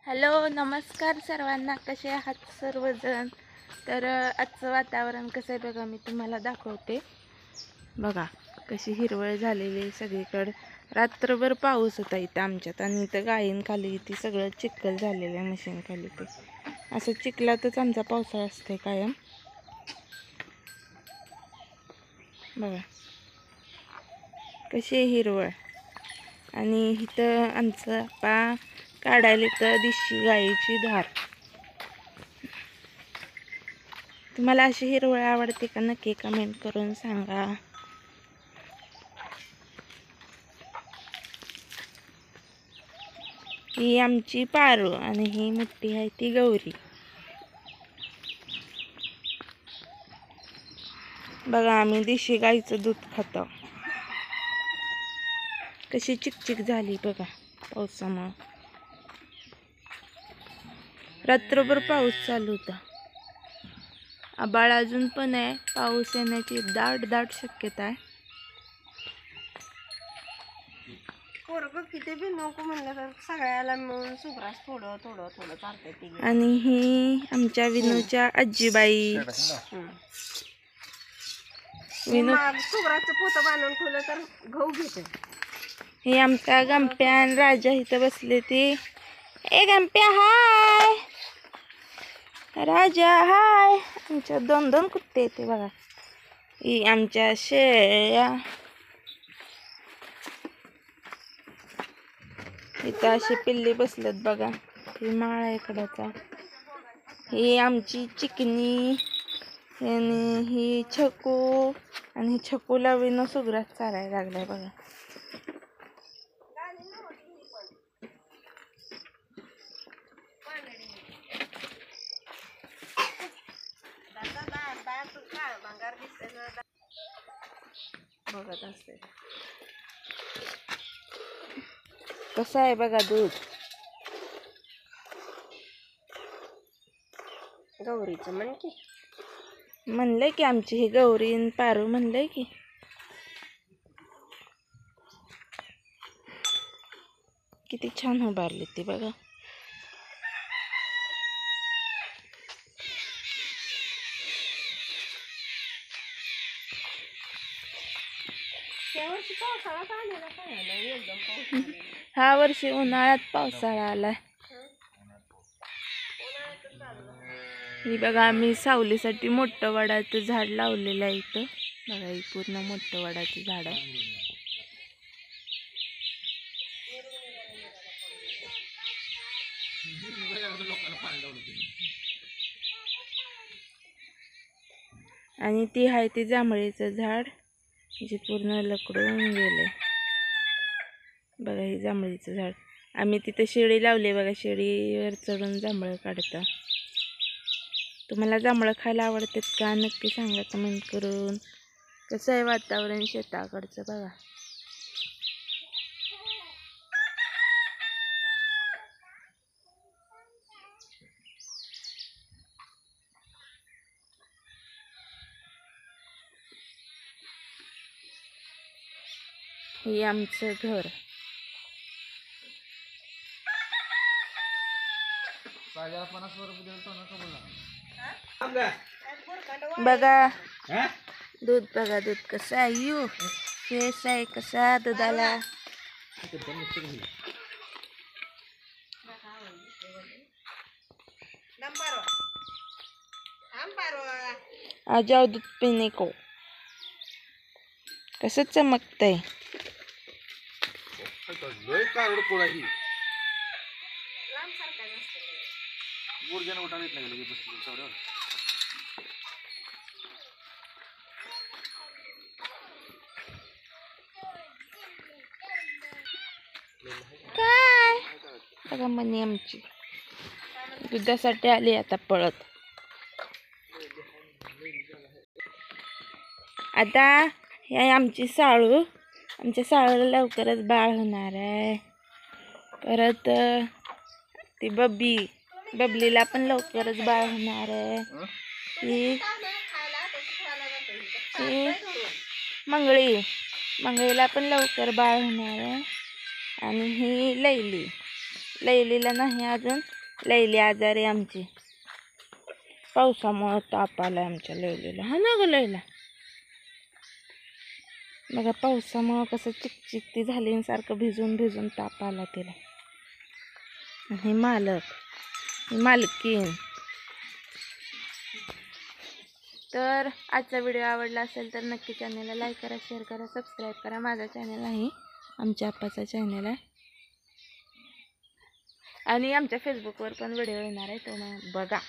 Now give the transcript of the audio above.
Hello नमस्कार सर्वांना, कसे आहात सर्वजण. तर आजचं वातावरण कसं आहे बघा, मी तुम्हाला दाखवते. बघा कशी हिरवळ झालेली आहे सगळीकडे. रात्रभर पाऊस होता इथं आमच्यात, आणि इथं गायीन खाली ती सगळं चिखल झालेलं आहे. मशीन खाली ते असं चिखलातच आमचा पावसाळा असते कायम. बघा कशी आहे हिरवळ. आणि इथं आमचं पा काढायला तर दिशी गाईची धार. तुम्हाला अशी हिरवळ आवडते का? नक्की कमेंट करून सांगा. ही आमची पारू आणि ही मोठी आहे ती गौरी. बघा आम्ही देशी गाईचं दूध खातो. कशी चिकचिक झाली बघा पावसामुळे. रात्रभर पाऊस चालू होता. आबाळ अजून पण आहे. पाऊस येण्याची दाट शक्यता आहे. किती बी नको म्हणलं तर सगळ्याला मिळून सुग्रास थोडं थोडं थोडं चालतंय. आणि ही आमच्या विनूच्या आजीबाई. विनू सुग्राचं पोतं बांधून ठेवलं तर गहू घेते. हे आमचा गंप्या आणि राजा इथं बसले ते. ए गंप्या हाय, राजा हाय. आमच्या दोन दोन कुत्ते येते बघा. ही आमच्या शेळ्या. इथं अशी पिल्ली बसलेत बघा. ही माळा इकडचा. ही आमची चिकनी आणि ही छकू. आणि छकूला विनो सुग्रास चालायला लागलाय बघा. बघत असते कसं आहे बघा दूध. गौरीचं म्हण की म्हणलंय की आमची ही गौरी आणि पारू म्हणलंय की. किती छान उभारली ती बघा. ह्या वर्षी उन्हाळ्यात पावसाळा आलाय. ही बघा आम्ही सावलीसाठी मोठं वडाचं झाड लावलेलं आहे इथं. बघा ही पूर्ण मोठं वडाचं झाड आहे. आणि ती आहे ते जांभळीचं झाड जे पूर्ण लकडून गेले. बघा हे जांभळीचं झाड. आम्ही तिथे शेळी लावली बघा. शेळीवर चढून जांभळं काढता. तुम्हाला जांभळं खायला आवडतात का? नक्की सांगा कमेंट करून. कसं आहे वातावरण शेताकडचं बघा. हे आमचं घर. बघा दूध. बघा दूध कसं आहे. यू फ्रेश आहे कसा दुधाला. आ जाओ दूध पीने को. कसं चमकतंय. काय बघा मनी आमची दुधासाठी आली आता पळत. आता हे आमची साळू. आमच्या साळूला लवकरच बाळ होणार आहे. परत ती बबलीला पण लवकरच बाळ होणार आहे. ही मंगळीला पण लवकर बाळ होणार आहे. आणि ही लैली लैलीला नाही अजून. लैली आजारी आमची, पावसामुळं ताप आला आमच्या लैलीला. हा ना ग लैला, बघा पावसामुळं कसं चिकचिकती झाली, सारखं भिजून भिजून ताप आला तिला. आणि मालकीन. तर आजचा व्हिडिओ आवडला असेल तर नक्की चॅनलला लाईक करा, शेअर करा, सबस्क्राईब करा. माझा चॅनल आहे, आमच्या आप्पाचा चॅनल आहे. आणि आमच्या फेसबुकवर पण व्हिडिओ येणार आहे, तो बघा.